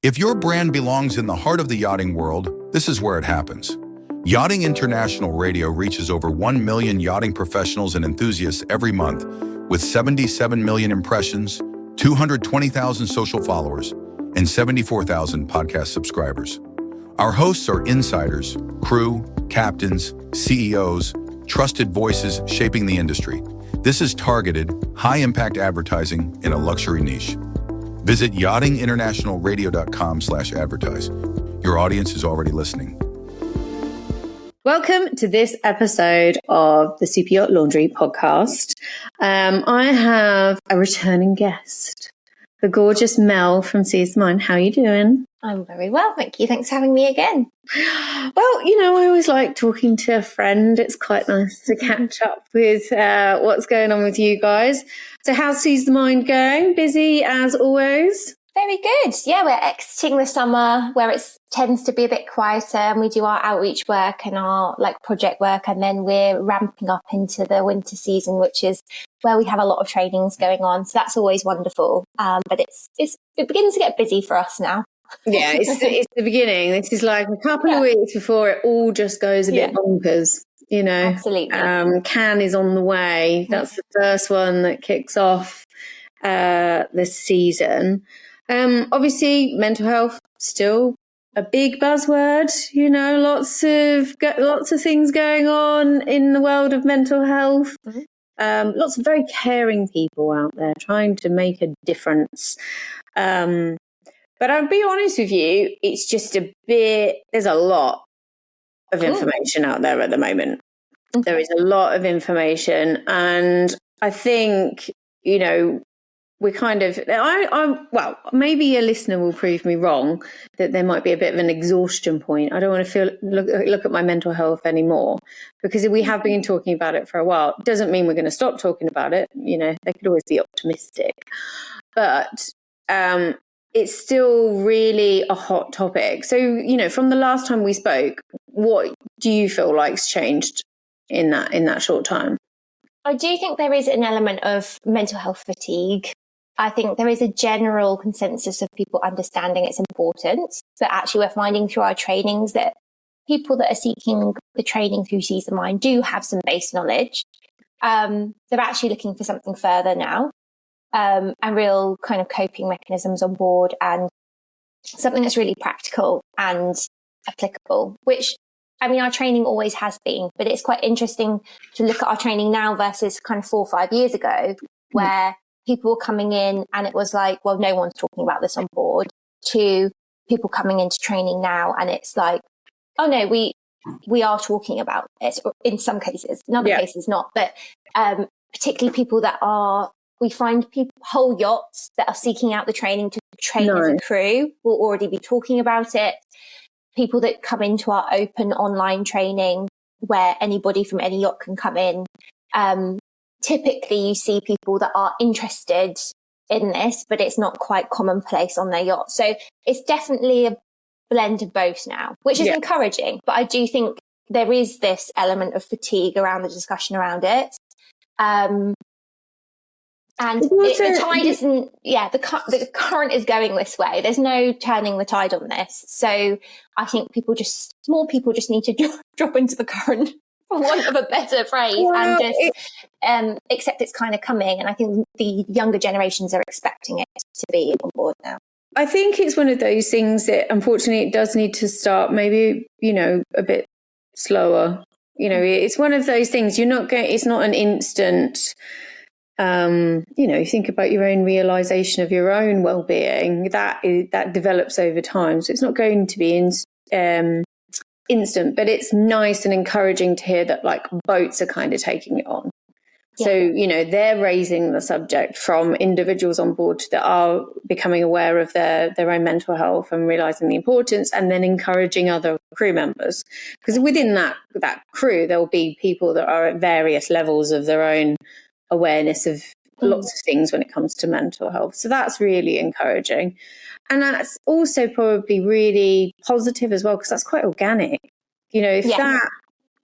If your brand belongs in the heart of the yachting world, this is where it happens. Yachting International Radio reaches over 1 million yachting professionals and enthusiasts every month, with 77 million impressions, 220,000 social followers, and 74,000 podcast subscribers. Our hosts are insiders, crew, captains, CEOs, trusted voices shaping the industry. This is targeted, high-impact advertising in a luxury niche. Visit yachtinginternationalradio.com/advertise. Your audience is already listening. Welcome to this episode of the Superyacht Laundry podcast. I have a returning guest, the gorgeous Mel from ISWAN. How are you doing? I'm very well, thank you. Thanks for having me again. Well, I always like talking to a friend. It's quite nice to catch up with what's going on with you guys. So how's ISWAN going? Busy as always? Very good. Yeah, we're exiting the summer where it tends to be a bit quieter, and we do our outreach work and our project work, and then we're ramping up into the winter season, which is where we have a lot of trainings going on. So that's always wonderful. But it begins to get busy for us now. Yeah, it's the beginning. This is like a couple of weeks before it all just goes a bit bonkers. Absolutely. Cannes is on the way. That's the first one that kicks off this season. Obviously, mental health still a big buzzword. Lots of things going on in the world of mental health. Mm-hmm. Lots of very caring people out there trying to make a difference. But I'll be honest with you, it's just there's a lot of information out there at the moment. Okay. There is a lot of information. And I think, we kind of, maybe a listener will prove me wrong that there might be a bit of an exhaustion point. I don't want to look at my mental health anymore, because we have been talking about it for a while. It doesn't mean we're going to stop talking about it. They could always be optimistic. But, it's still really a hot topic. So, from the last time we spoke, what do you feel like's changed in that short time? I do think there is an element of mental health fatigue. I think there is a general consensus of people understanding its importance, but actually we're finding through our trainings that people that are seeking the training through Seize the Mind do have some base knowledge. They're actually looking for something further now. And real kind of coping mechanisms on board, and something that's really practical and applicable, which, our training always has been, but it's quite interesting to look at our training now versus kind of 4 or 5 years ago, where people were coming in and it was like, well, no one's talking about this on board, to people coming into training now and it's like, oh no, we are talking about it in some cases, in other cases not, but particularly people that are, we find whole yachts that are seeking out the training to train as a crew will already be talking about it. People that come into our open online training where anybody from any yacht can come in. Typically you see people that are interested in this, but it's not quite commonplace on their yacht. So it's definitely a blend of both now, which is encouraging. But I do think there is this element of fatigue around the discussion around it. And the tide isn't, the current is going this way. There's no turning the tide on this. So I think more people just need to drop into the current, for want of a better phrase, and just accept it's kind of coming. And I think the younger generations are expecting it to be on board now. I think it's one of those things that unfortunately it does need to start maybe, a bit slower. It's one of those things it's not an instant. Think about your own realization of your own well-being that develops over time. So it's not going to be instant, but it's nice and encouraging to hear that boats are kind of taking it on. Yeah. So, they're raising the subject from individuals on board that are becoming aware of their own mental health and realizing the importance, and then encouraging other crew members. Because within that crew, there will be people that are at various levels of their own awareness of lots of things when it comes to mental health. So that's really encouraging. And that's also probably really positive as well, because that's quite organic. If that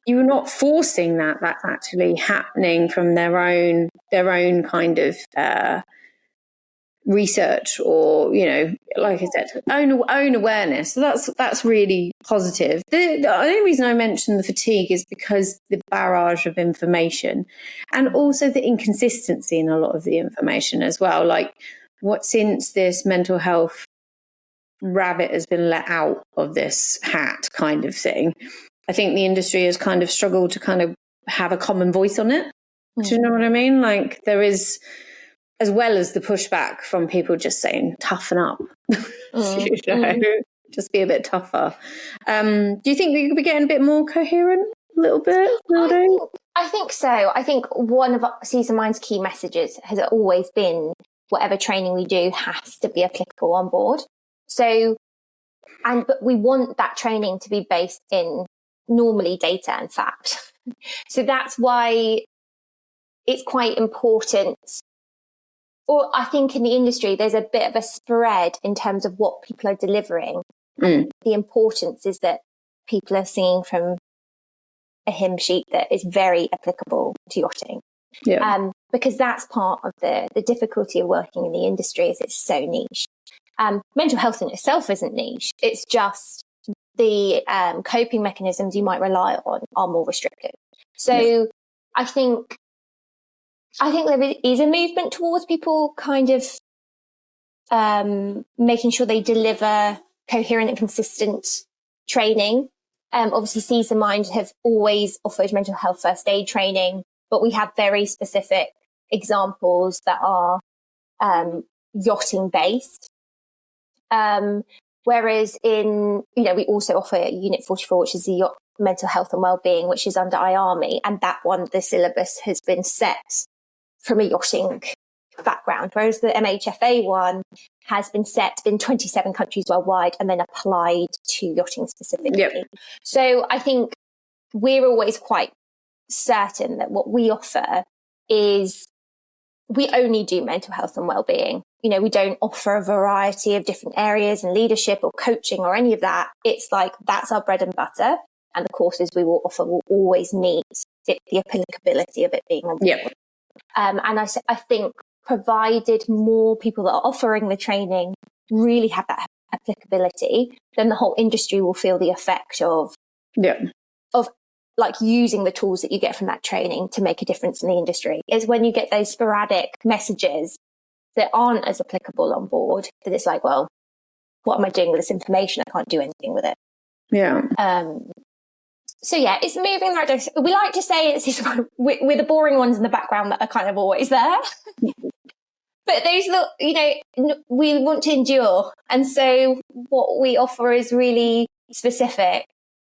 you're not forcing that's actually happening from their own kind of research or, you know, like I said, own awareness. So that's really positive. The only reason I mentioned the fatigue is because the barrage of information and also the inconsistency in a lot of the information as well. Like since this mental health rabbit has been let out of this hat kind of thing, I think the industry has kind of struggled to kind of have a common voice on it. Do you know what I mean? Like there is, as well as the pushback from people just saying, toughen up, you know, just be a bit tougher. Do you think we could be getting a bit more coherent a little bit? I think so. I think one of Season Mind's key messages has always been whatever training we do has to be applicable on board. So, but we want that training to be based in normally data and fact. So that's why it's quite important. Or I think in the industry, there's a bit of a spread in terms of what people are delivering. The importance is that people are singing from a hymn sheet that is very applicable to yachting. Yeah. Because that's part of the difficulty of working in the industry is it's so niche. Mental health in itself isn't niche. It's just the coping mechanisms you might rely on are more restrictive. So I think there is a movement towards people kind of making sure they deliver coherent and consistent training. Obviously, Season Mind have always offered mental health first aid training, but we have very specific examples that are yachting based. Whereas we also offer Unit 44, which is the yacht mental health and wellbeing, which is under IARMI, and that one, the syllabus has been set from a yachting background, whereas the MHFA one has been set in 27 countries worldwide and then applied to yachting specifically. Yep. So I think we're always quite certain that what we offer is we only do mental health and wellbeing. You know, we don't offer a variety of different areas and leadership or coaching or any of that. It's like, that's our bread and butter. And the courses we will offer will always meet the applicability of it being on board. Yep. And I think provided more people that are offering the training really have that applicability, then the whole industry will feel the effect of like using the tools that you get from that training to make a difference in the industry. Is when you get those sporadic messages that aren't as applicable on board, that it's like, well, what am I doing with this information? I can't do anything with it. Yeah. So yeah, it's moving in the right direction. We like to say it's with the boring ones in the background that are kind of always there. But those, we want to endure. And so what we offer is really specific,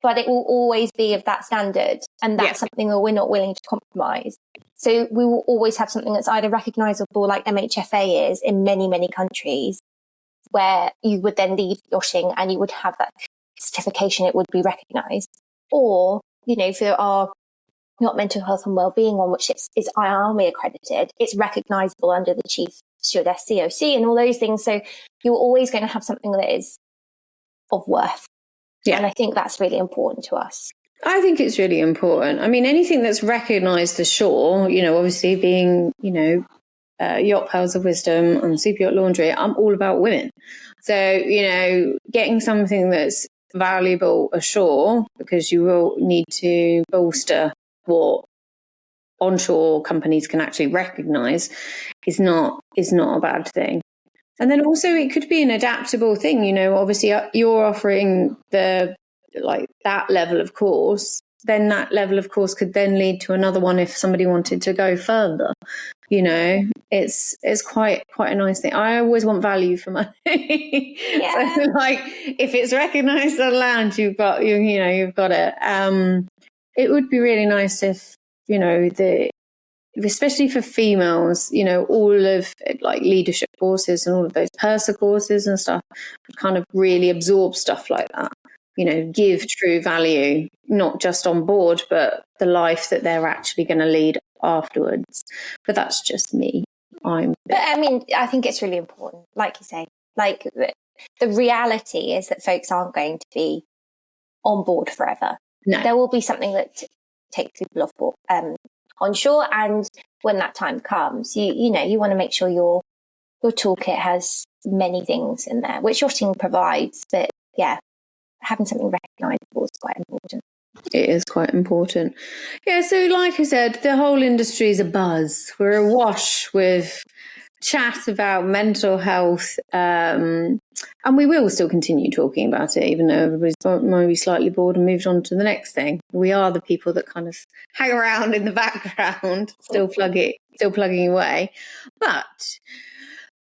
but it will always be of that standard. And that's something that we're not willing to compromise. So we will always have something that's either recognisable like MHFA is in many, many countries, where you would then leave yachting and you would have that certification, it would be recognised. Or, for our yacht mental health and wellbeing one, which is IARMI accredited, it's recognisable under the Chief Stewardess COC and all those things. So you're always going to have something that is of worth. Yeah. And I think that's really important to us. I think it's really important. I mean, anything that's recognised ashore, obviously being, Yacht Pearls of Wisdom and Superyacht Laundry, I'm all about women. So, getting something that's valuable ashore, because you will need to bolster what onshore companies can actually recognise, is not a bad thing. And then also it could be an adaptable thing. Obviously you're offering that level of course, then that level of course could then lead to another one if somebody wanted to go further. It's quite a nice thing. I always want value for money. Yeah. So if it's recognised on lounge, you've got it. It would be really nice if especially for females, all of leadership courses and all of those PERSA courses and stuff would kind of really absorb stuff like that. Give true value, not just on board, but the life that they're actually going to lead afterwards. But that's just me. I think it's really important. Like you say, the reality is that folks aren't going to be on board forever. No. There will be something that takes people off board, onshore. And when that time comes, you want to make sure you're your toolkit has many things in there, which yachting provides. But yeah, having something recognisable is quite important. It is quite important. Yeah, so like I said, the whole industry is abuzz. We're awash with chat about mental health, and we will still continue talking about it, even though everybody's might be slightly bored and moved on to the next thing. We are the people that kind of hang around in the background, still plugging away, but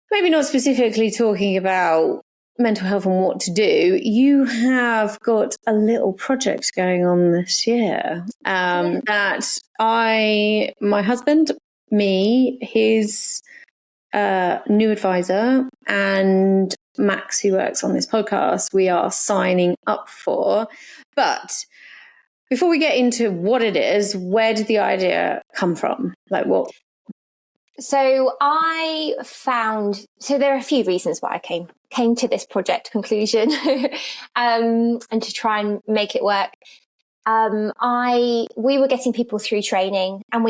maybe not specifically talking about mental health and what to do. You have got a little project going on this year that my husband, me, his new advisor, and Max, who works on this podcast, we are signing up for. But before we get into what it is, where did the idea come from? Like what? So there are a few reasons why I came to this project conclusion and to try and make it work. We were getting people through training, and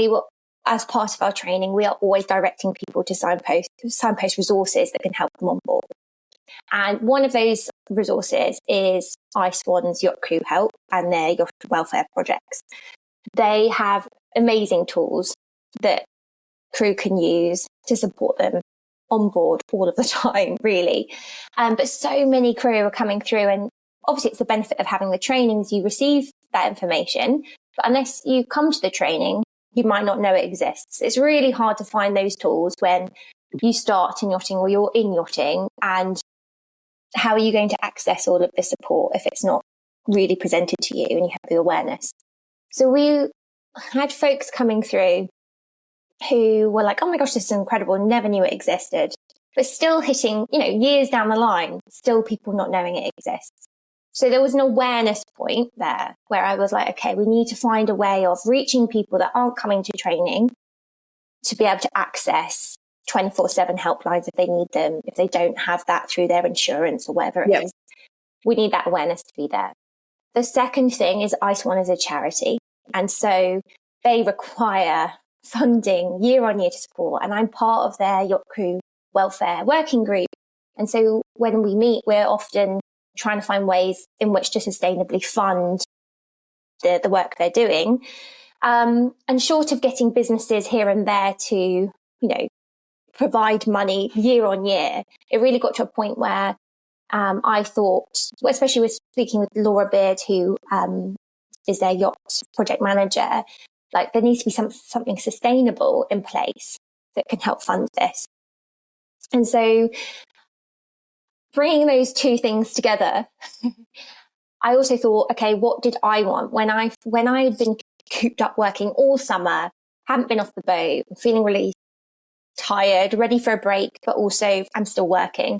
as part of our training, we are always directing people to signpost resources that can help them on board. And one of those resources is ISWAN's Yacht Crew Help and their yacht welfare projects. They have amazing tools that crew can use to support them on board all of the time, really. But so many crew are coming through, and obviously it's the benefit of having the trainings. You receive that information, but unless you come to the training, you might not know it exists. It's really hard to find those tools when you start in yachting or you're in yachting, and how are you going to access all of this support if it's not really presented to you and you have the awareness? So we had folks coming through who were like, oh my gosh, this is incredible, never knew it existed, but still hitting, years down the line, still people not knowing it exists. So there was an awareness point there where I was like, okay, we need to find a way of reaching people that aren't coming to training to be able to access 24/7 helplines if they need them, if they don't have that through their insurance or whatever it is. We need that awareness to be there. The second thing is ISWAN is a charity, and so they require funding year on year to support, and I'm part of their yacht crew welfare working group. And so when we meet, we're often trying to find ways in which to sustainably fund the work they're doing. And short of getting businesses here and there to, provide money year on year, it really got to a point where I thought, especially with speaking with Laura Beard, who is their yacht project manager, like there needs to be something sustainable in place that can help fund this. And so bringing those two things together, I also thought, okay, what did I want when I had been cooped up working all summer, hadn't been off the boat, feeling really tired, ready for a break, but also I'm still working.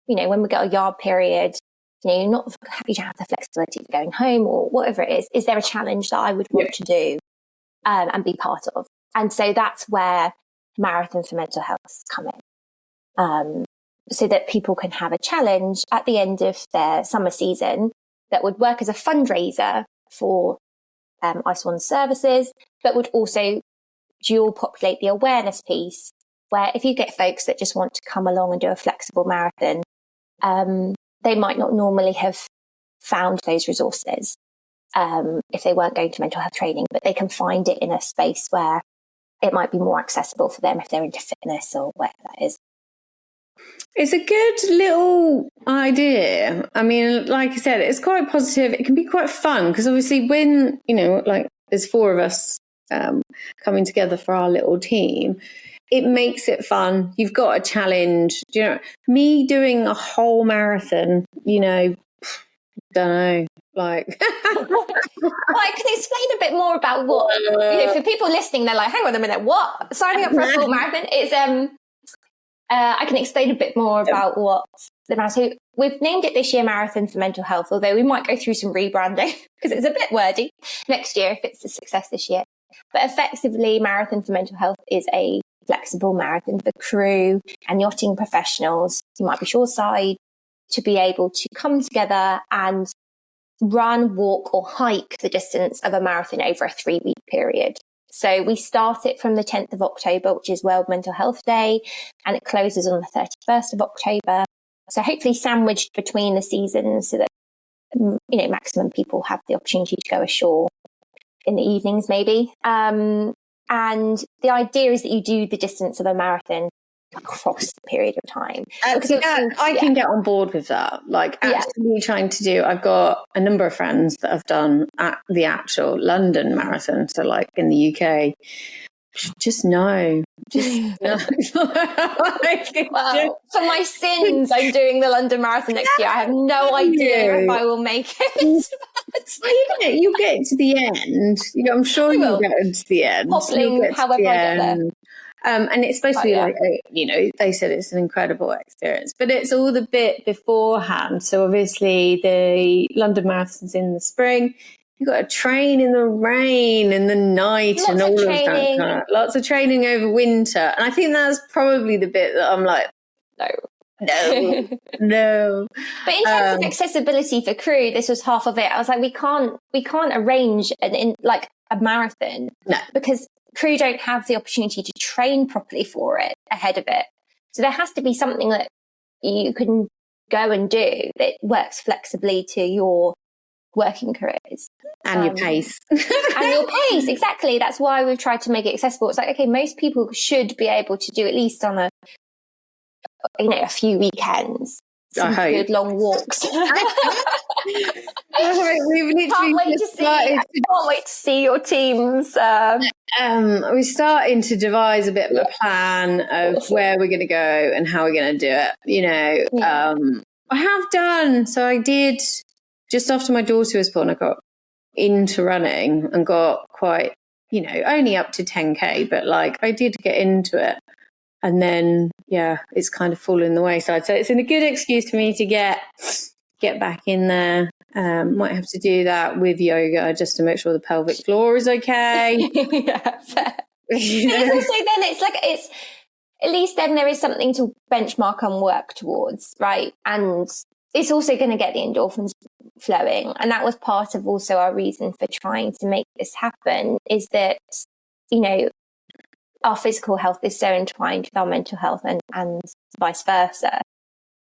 When we get a yard period, you're not happy to have the flexibility of going home or whatever it is. Is there a challenge that I would want to do and be part of? And so that's where Marathon for Mental Health come in. So that people can have a challenge at the end of their summer season that would work as a fundraiser for ISWAN services, but would also dual populate the awareness piece, where if you get folks that just want to come along and do a flexible marathon, they might not normally have found those resources if they weren't going to mental health training, but they can find it in a space where it might be more accessible for them if they're into fitness or whatever that is. It's a good little idea. I mean, like I said, it's quite positive. It can be quite fun because obviously when, there's four of us coming together for our little team, it makes it fun. You've got a challenge. Me doing a whole marathon, don't know. Like, well, I can explain a bit more about what, for people listening, they're like, hang on a minute, what? Signing up for a full marathon is, I can explain a bit more about what the marathon. So we've named it this year Marathon for Mental Health, although we might go through some rebranding because it's a bit wordy next year if it's a success this year. But effectively, Marathon for Mental Health is a flexible marathon for crew and yachting professionals who might be shoreside to be able to come together and run, walk or hike the distance of a marathon over a 3-week period. So we start it from the 10th of October, which is World Mental Health Day, and it closes on the 31st of October. So hopefully sandwiched between the seasons so that, maximum people have the opportunity to go ashore in the evenings maybe. And the idea is that you do the distance of a marathon across the period of time. I can get on board with that. Like actually trying to do, I've got a number of friends that have done at the actual London Marathon. So like in the UK, just no. Well, for my sins, I'm doing the London Marathon next year. I have no idea if I will make it. You get to the end. I'm sure you'll get to the end. Hobbling, however I get there. And it's supposed to be like, they said it's an incredible experience, but it's all the bit beforehand. So obviously the London Marathon's in the spring. You've got to train in the rain and the night and all of that. Lots of training over winter. And I think that's probably the bit that I'm like, no. But in terms of accessibility for crew, this was half of it. I was like, we can't arrange like a marathon because crew don't have the opportunity to train properly for it ahead of it. So there has to be something that you can go and do that works flexibly to your working careers. And your pace. And your pace, exactly. That's why we've tried to make it accessible. It's like, okay, most people should be able to do at least on a few weekends. Some good long walks. We've literally I can't wait to see your teams. We're starting to devise a bit of a plan of where we're going to go and how we're going to do it. I have done. So I did just after my daughter was born. I got into running and got quite, only up to 10K, but like I did get into it. And then, it's kind of fallen the wayside. So it's a good excuse for me to get back in there. Might have to do that with yoga just to make sure the pelvic floor is okay. Fair. It's at least then there is something to benchmark and work towards, right? And it's also going to get the endorphins flowing. And that was part of also our reason for trying to make this happen is that, our physical health is so entwined with our mental health and vice versa.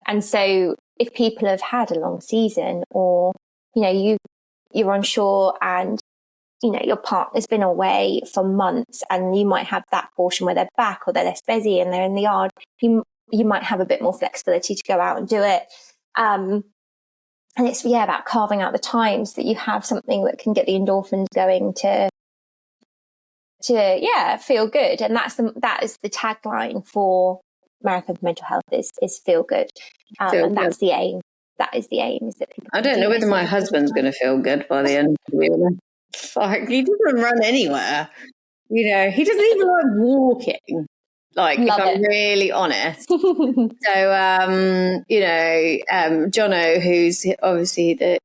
And so if people have had a long season or, you're on shore and, your partner's been away for months and you might have that portion where they're back or they're less busy and they're in the yard, you might have a bit more flexibility to go out and do it. And it's, about carving out the times that you have something that can get the endorphins going to feel good. And that is the tagline for Marathon for Mental Health is feel good. And that's the aim. That is the aim, is that people. I don't know whether my husband's going to feel good by the end of the year. Like, he doesn't run anywhere. He doesn't even like walking. Like, if I'm really honest. So, Jono, who's obviously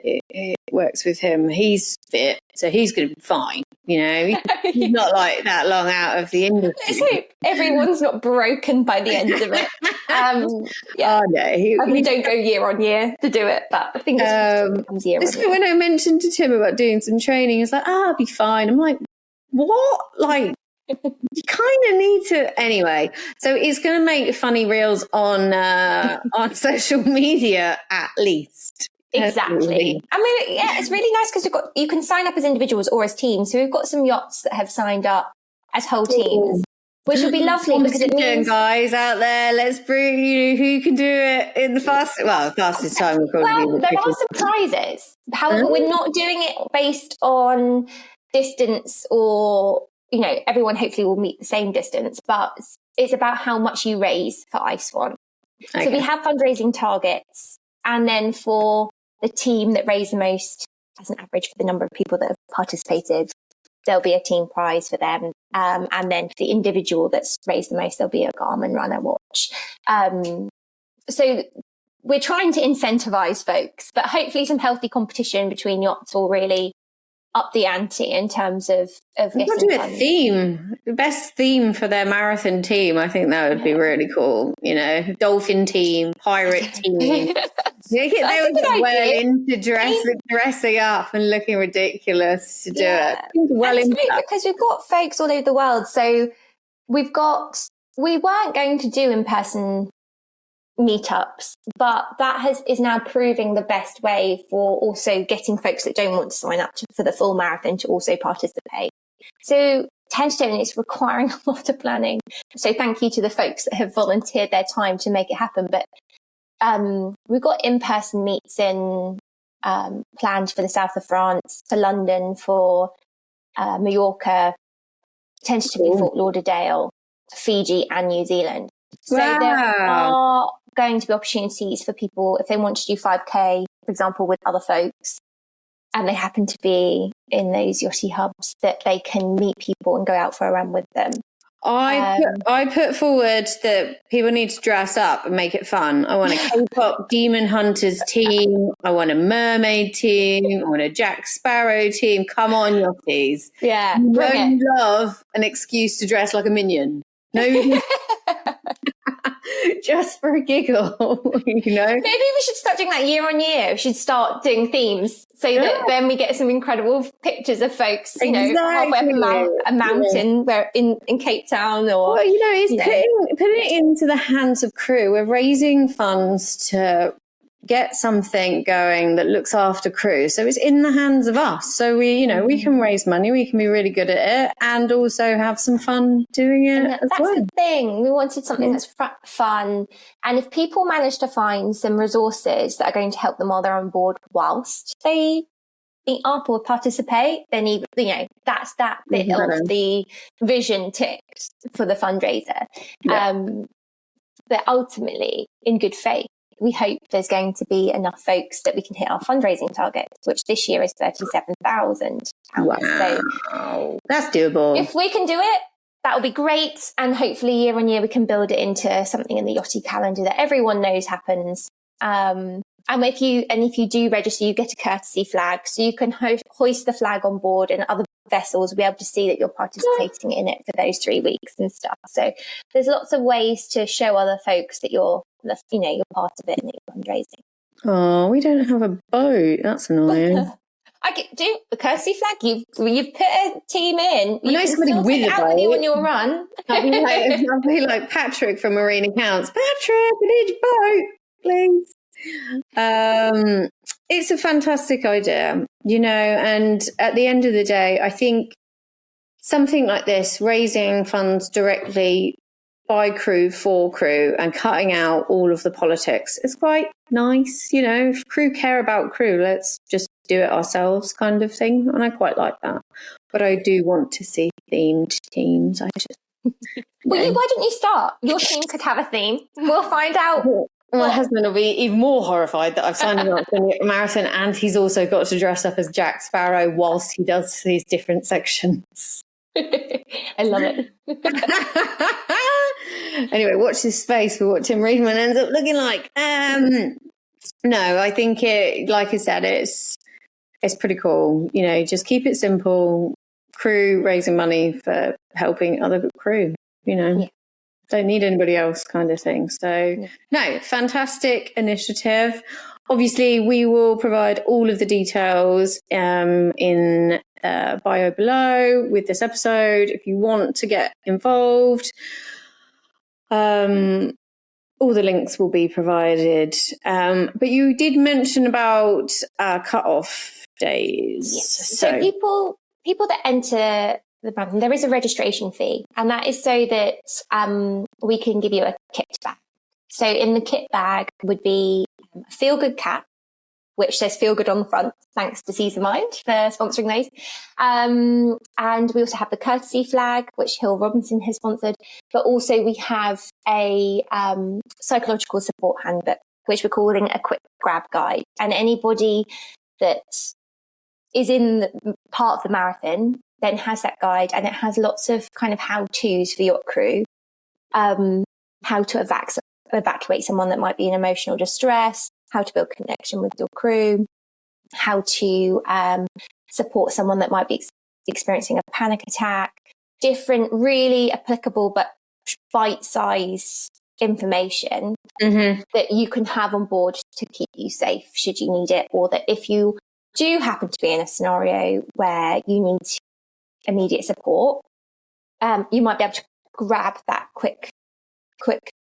works with him, he's fit, so he's going to be fine. He's not like that long out of the industry. Let's hope everyone's not broken by the end of it. Oh, no. We don't go year on year to do it, but I think it comes year on year. When I mentioned to Tim about doing some training, he's like, I'll be fine. I'm like, what? Like, you kind of need to anyway. So it's going to make funny reels on social media at least. Exactly. I mean, it's really nice because you can sign up as individuals or as teams. So we've got some yachts that have signed up as whole teams, which would be lovely because it means guys out there, let's prove who can do it in the fastest time. There are some prizes. However, we're not doing it based on distance or. Everyone hopefully will meet the same distance, but it's about how much you raise for ISWAN. Okay. So we have fundraising targets. And then for the team that raised the most, as an average for the number of people that have participated, there'll be a team prize for them. And then for the individual that's raised the most, there'll be a Garmin runner watch. So we're trying to incentivize folks, but hopefully some healthy competition between yachts will really up the ante in terms of getting do a theme, the best theme for their marathon team. I think that would be really cool. Dolphin team, pirate team, They That's a were good well idea. into dressing up and looking ridiculous to do it. Well That's into great that. because we've got folks all over the world. So we weren't going to do in-person meetups, but that is now proving the best way for also getting folks that don't want to sign up for the full marathon to also participate. So tentatively, it's requiring a lot of planning. So thank you to the folks that have volunteered their time to make it happen. But we've got in-person meets planned for the south of France, for London, for Mallorca, tentatively Fort Lauderdale, Fiji and New Zealand. So there are going to be opportunities for people if they want to do 5K, for example, with other folks, and they happen to be in those yachty hubs, that they can meet people and go out for a run with them. I put forward that people need to dress up and make it fun. I want a K-pop demon hunters team. I want a mermaid team. I want a Jack Sparrow team. Come on, yachties. Yeah, You love an excuse to dress like a minion. No, just for a giggle, you know. Maybe we should start doing that year on year. We should start doing themes so that then we get some incredible pictures of folks, you know, halfway up a mountain where in Cape Town, or well, it's putting it into the hands of crew. We're raising funds to get something going that looks after crew, so it's in the hands of us. So we can raise money, we can be really good at it, and also have some fun doing it. That's the thing. We wanted something that's fun, and if people manage to find some resources that are going to help them while they're on board, whilst they meet up or participate, then that's that bit of the vision ticked for the fundraiser. But ultimately, in good faith, we hope there's going to be enough folks that we can hit our fundraising target, which this year is £37,000. Wow. So that's doable. If we can do it, that will be great. And hopefully year on year, we can build it into something in the yachty calendar that everyone knows happens. And if you do register, you get a courtesy flag. So you can hoist the flag on board, and other vessels will be able to see that you're participating in it for those 3 weeks and stuff. So there's lots of ways to show other folks that you're part of it and that you're fundraising. Oh, we don't have a boat. That's annoying. I could do a courtesy flag. You've put a team in. You know somebody with a boat with you on your run. I'll be like Patrick from Marine Accounts. Patrick, I need your boat, please. It's a fantastic idea, and at the end of the day, I think something like this, raising funds directly by crew for crew and cutting out all of the politics, is quite nice. If crew care about crew, let's just do it ourselves, kind of thing. And I quite like that. But I do want to see themed teams. Why don't you start? Your team could have a theme. We'll find out. My husband will be even more horrified that I've signed him up for a marathon, and he's also got to dress up as Jack Sparrow whilst he does these different sections. I love it. Anyway, watch this space for what Cherise Reedman ends up looking like. No, I think like I said, it's pretty cool. Just keep it simple. Crew raising money for helping other crew, Yeah. Don't need anybody else, kind of thing. So no, fantastic initiative. Obviously, we will provide all of the details in bio below with this episode if you want to get involved. All the links will be provided. But you did mention about cut-off days. Yes. So people that enter the marathon, there is a registration fee, and that is so that we can give you a kit bag. So in the kit bag would be a feel-good cap, which says feel good on the front. Thanks to Seize the Mind for sponsoring those. And we also have the courtesy flag, which Hill Robinson has sponsored. But also we have a psychological support handbook, which we're calling a quick grab guide. And anybody that is in the part of the marathon then has that guide, and it has lots of kind of how-tos for yacht crew, how to evacuate someone that might be in emotional distress, how to build connection with your crew, how to support someone that might be experiencing a panic attack, different really applicable but bite-sized information that you can have on board to keep you safe should you need it, or that if you do happen to be in a scenario where you need immediate support, you might be able to grab that quick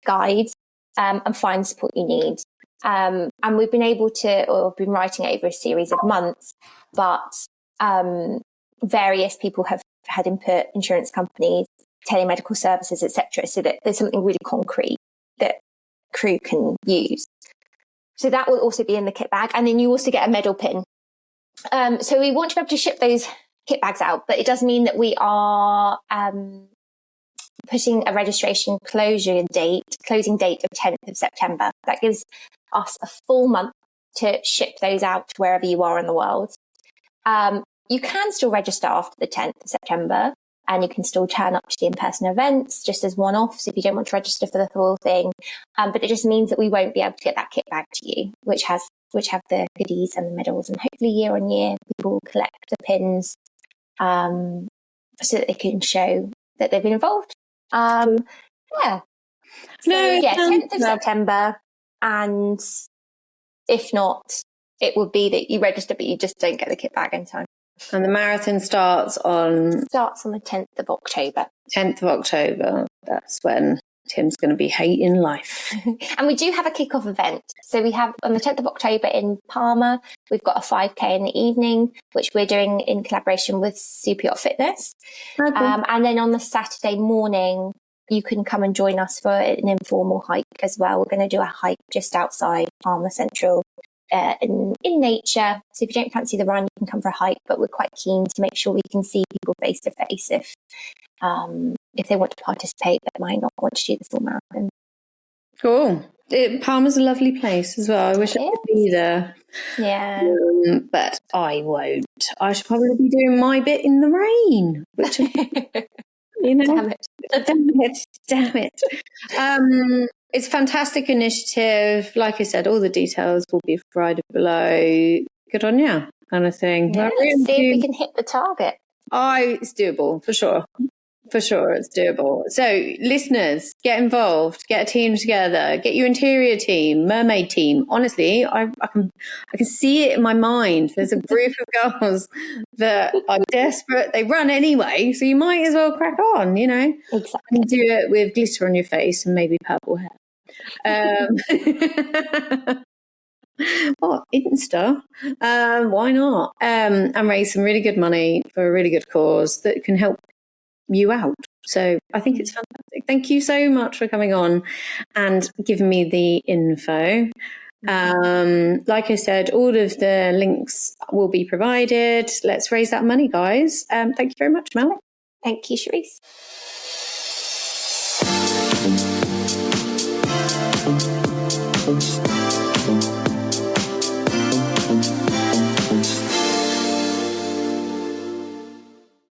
guide and find support you need. And we've been able to, or been writing over a series of months, but various people have had input, insurance companies, telemedical services, etc., so that there's something really concrete that crew can use. So that will also be in the kit bag. And then you also get a medal pin. So we want to be able to ship those kit bags out, but it does mean that we are putting a registration closing date of 10th of September. That gives us a full month to ship those out to wherever you are in the world. You can still register after the 10th of September, and you can still turn up to the in-person events just as one-offs if you don't want to register for the full thing. But it just means that we won't be able to get that kit back to you, which have the goodies and the medals, and hopefully year on year people will collect the pins so that they can show that they've been involved. Yeah. So, 10th of September, and if not, it would be that you register but you just don't get the kit bag in time. And the marathon starts on the 10th of October. 10th of October. That's when Tim's going to be hating life. And we do have a kick-off event. So we have on the 10th of October in Palma, we've got a 5K in the evening, which we're doing in collaboration with Superyacht Fitness. Okay. And then on the Saturday morning, you can come and join us for an informal hike as well. We're going to do a hike just outside Palma Central in nature. So if you don't fancy the run, you can come for a hike, but we're quite keen to make sure we can see people face to face if they want to participate but might not want to do the full marathon. Cool. Palma's a lovely place as well. I wish I could be there. Yeah. But I won't. I should probably be doing my bit in the rain, which you know, damn it. It's a fantastic initiative. Like I said, all the details will be provided below. Good on you, kind of thing. Yeah, let's see if we can hit the target. It's doable, for sure. For sure, it's doable. So, listeners, get involved. Get a team together. Get your interior team, mermaid team. Honestly, I can see it in my mind. There's a group of girls that are desperate. They run anyway, so you might as well crack on. You know, exactly. And do it with glitter on your face and maybe purple hair. Insta? Why not? And raise some really good money for a really good cause that can help you out. So I think it's fantastic. Thank you so much for coming on and giving me the info. Like I said, all of the links will be provided. Let's raise that money, guys. Thank you very much, Mel. Thank you, Cherise.